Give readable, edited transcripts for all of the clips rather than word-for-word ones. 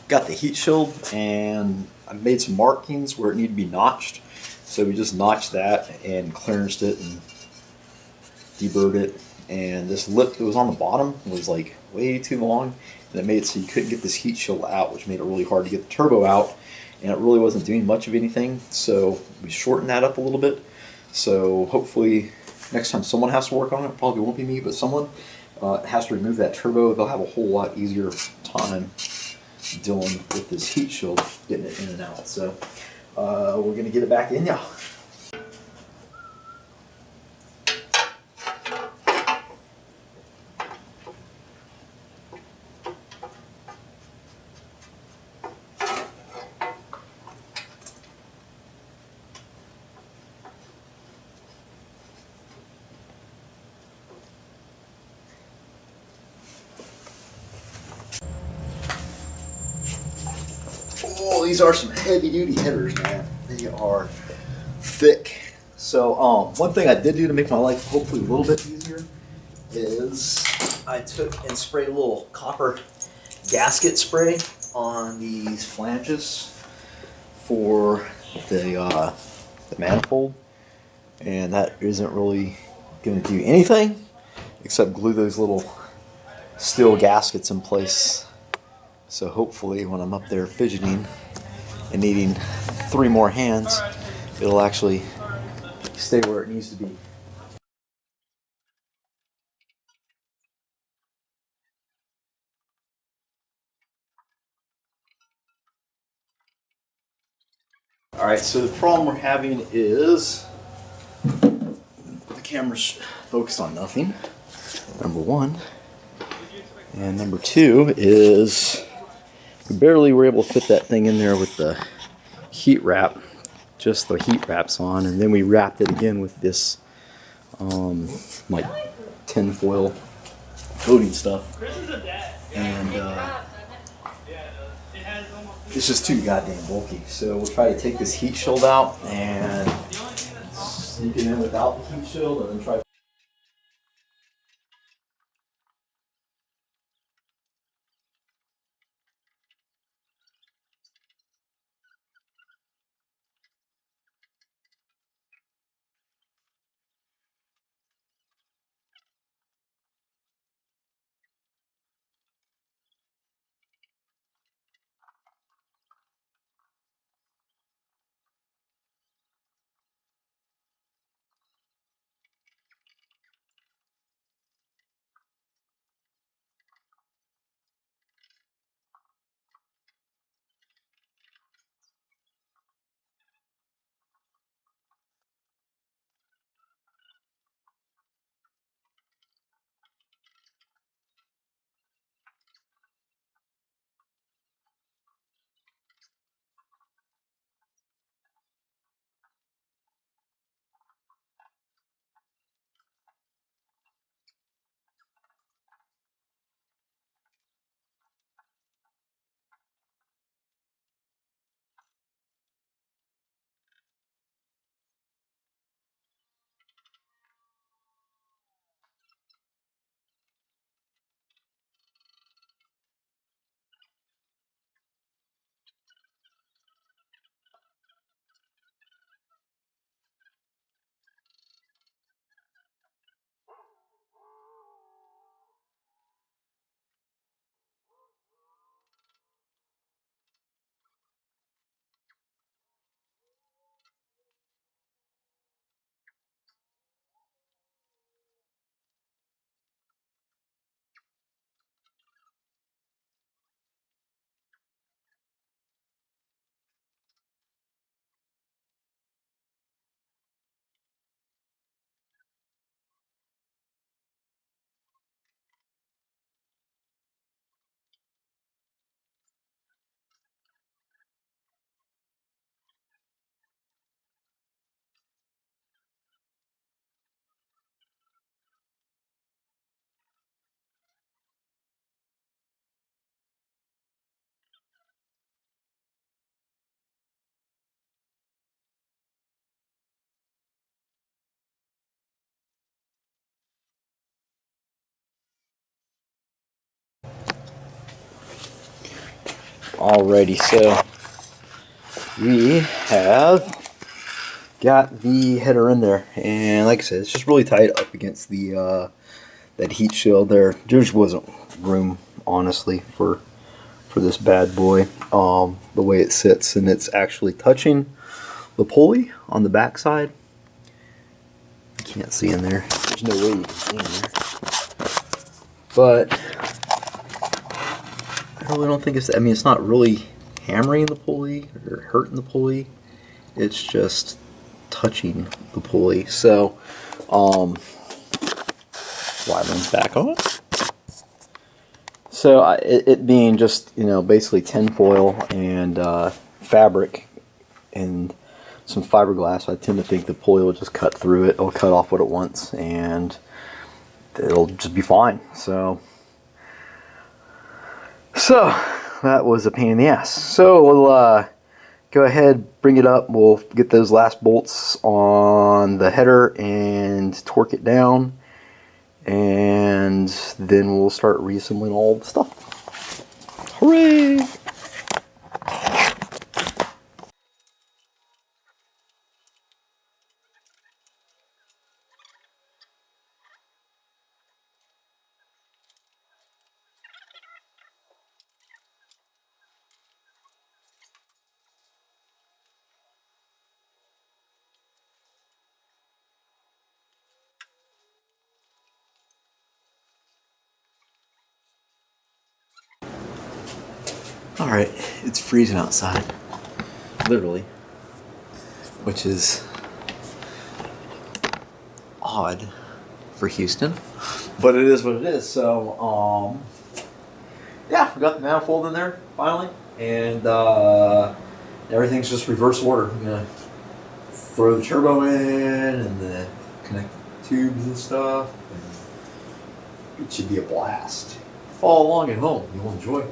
got the heat shield and I made some markings where it needed to be notched. So we just notched that and clearanced it and deburred it. And this lip that was on the bottom was like way too long, and it made it so you couldn't get this heat shield out, which made it really hard to get the turbo out. And it really wasn't doing much of anything, so we shortened that up a little bit. So hopefully next time someone has to work on it, probably won't be me, but someone has to remove that turbo, they'll have a whole lot easier time dealing with this heat shield, getting it in and out. So we're gonna get it back in now. Oh, these are some heavy duty headers, man. They are thick. So one thing I did do to make my life hopefully a little bit easier is I took and sprayed a little copper gasket spray on these flanges for the manifold, and that isn't really going to do anything except glue those little steel gaskets in place. So hopefully when I'm up there fidgeting and needing 3 more hands, it'll actually stay where it needs to be. Alright, so the problem we're having is the camera's focused on nothing, number one. And number two is we barely were able to fit that thing in there with the heat wrap, just the heat wraps on, and then we wrapped it again with this like tin foil coating stuff. And it's just too goddamn bulky. So we'll try to take this heat shield out and sneak it in without the heat shield, and then try. Alrighty, so we have got the header in there, and like I said, it's just really tight up against the that heat shield there. There just wasn't room, honestly, for this bad boy. The way it sits, and it's actually touching the pulley on the back side. You can't see in there. There's no way you can see in there. But I really don't think it's, I mean, it's not really hammering the pulley or hurting the pulley. It's just touching the pulley. So, Wyvern's back on. So it being just, you know, basically tinfoil and fabric and some fiberglass, I tend to think the pulley will just cut through it. It'll cut off what it wants, and it'll just be fine. So that was a pain in the ass. So we'll go ahead, bring it up. We'll get those last bolts on the header and torque it down, and then we'll start reassembling all the stuff. Hooray! Alright, it's freezing outside, literally, which is odd for Houston, but it is what it is. So, yeah, we got the manifold in there, finally, and everything's just reverse order. I'm going to throw the turbo in and then connect the tubes and stuff, and it should be a blast. Follow along at home, you'll enjoy it.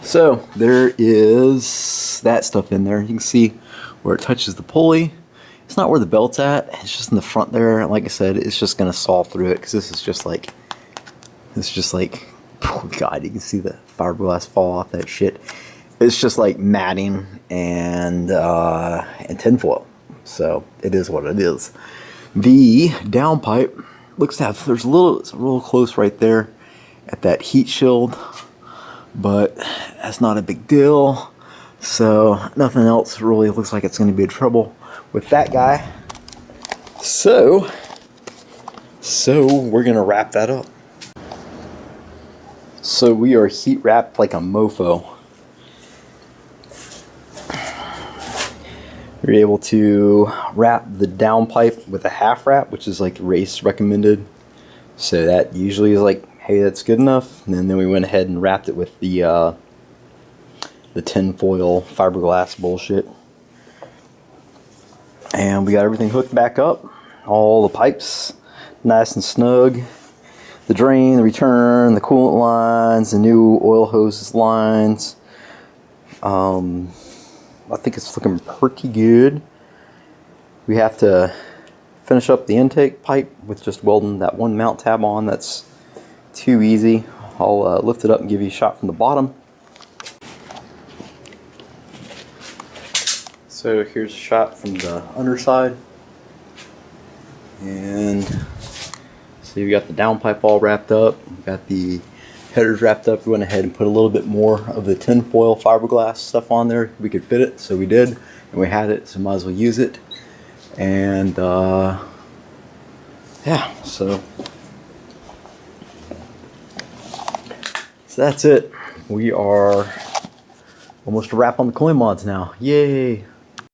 So there is that stuff in there. You can see where it touches the pulley. It's not where the belt's at. It's just in the front there. Like I said, it's just gonna saw through it because this is just like, oh God, you can see the fiberglass fall off that shit. It's just like matting and tinfoil. So it is what it is. The downpipe looks to have, it's a little close right there at that heat shield, but that's not a big deal. So nothing else really looks like it's going to be in trouble with that guy. So we're going to wrap that up. So we are heat wrapped like a mofo. We're able to wrap the downpipe with a half wrap, which is like race recommended. So that usually is like, hey, that's good enough. And then we went ahead and wrapped it with the tinfoil fiberglass bullshit. And we got everything hooked back up. All the pipes nice and snug. The drain, the return, the coolant lines, the new oil hose lines. I think it's looking pretty good. We have to finish up the intake pipe with just welding that one mount tab on. That's too easy. I'll lift it up and give you a shot from the bottom. So here's a shot from the underside. And so you got the downpipe all wrapped up. We got the headers wrapped up. We went ahead and put a little bit more of the tinfoil fiberglass stuff on there. We could fit it, so we did. And we had it, so might as well use it. And yeah, so that's it. We are Almost a wrap on the coin mods now. Yay!